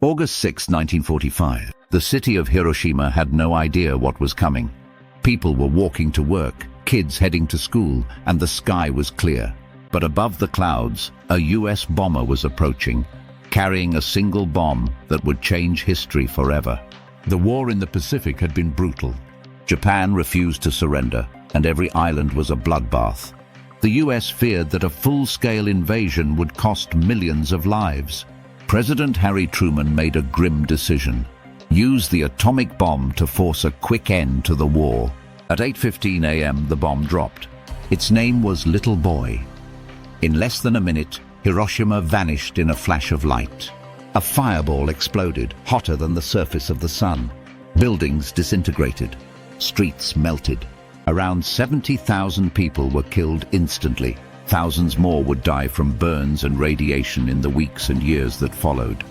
August 6, 1945. The city of Hiroshima had no idea what was coming. People were walking to work, kids heading to school, and the sky was clear. But above the clouds, a US bomber was approaching, carrying a single bomb that would change history forever. The war in the Pacific had been brutal. Japan refused to surrender, and every island was a bloodbath. The US feared that a full-scale invasion would cost millions of lives. President Harry Truman made a grim decision: use the atomic bomb to force a quick end to the war. At 8:15 a.m. the bomb dropped. Its name was Little Boy. In less than a minute, Hiroshima vanished in a flash of light. A fireball exploded, hotter than the surface of the sun. Buildings disintegrated. Streets melted. Around 70,000 people were killed instantly. Thousands more would die from burns and radiation in the weeks and years that followed.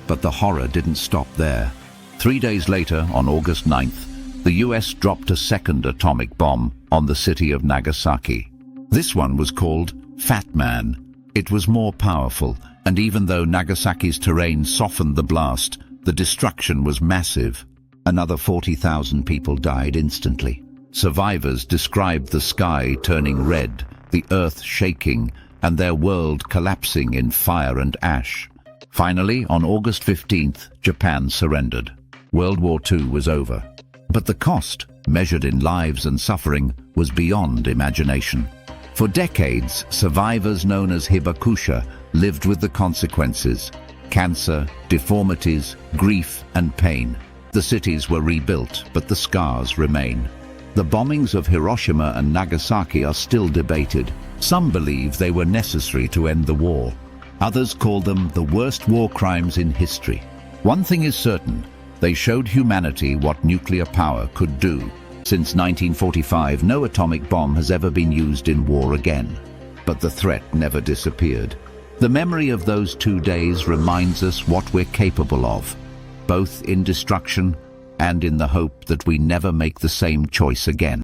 But the horror didn't stop there. 3 days later, on August 9th, the US dropped a second atomic bomb on the city of Nagasaki. This one was called Fat Man. It was more powerful, and even though Nagasaki's terrain softened the blast, the destruction was massive. Another 40,000 people died instantly. Survivors described the sky turning red, the earth shaking, and their world collapsing in fire and ash. Finally, on August 15th, Japan surrendered. World War II was over. But the cost, measured in lives and suffering, was beyond imagination. For decades, survivors known as hibakusha lived with the consequences: cancer, deformities, grief, and pain. The cities were rebuilt, but the scars remain. The bombings of Hiroshima and Nagasaki are still debated. Some believe they were necessary to end the war. Others call them the worst war crimes in history. One thing is certain: they showed humanity what nuclear power could do. Since 1945, no atomic bomb has ever been used in war again. But the threat never disappeared. The memory of those 2 days reminds us what we're capable of, both in destruction and in the hope that we never make the same choice again.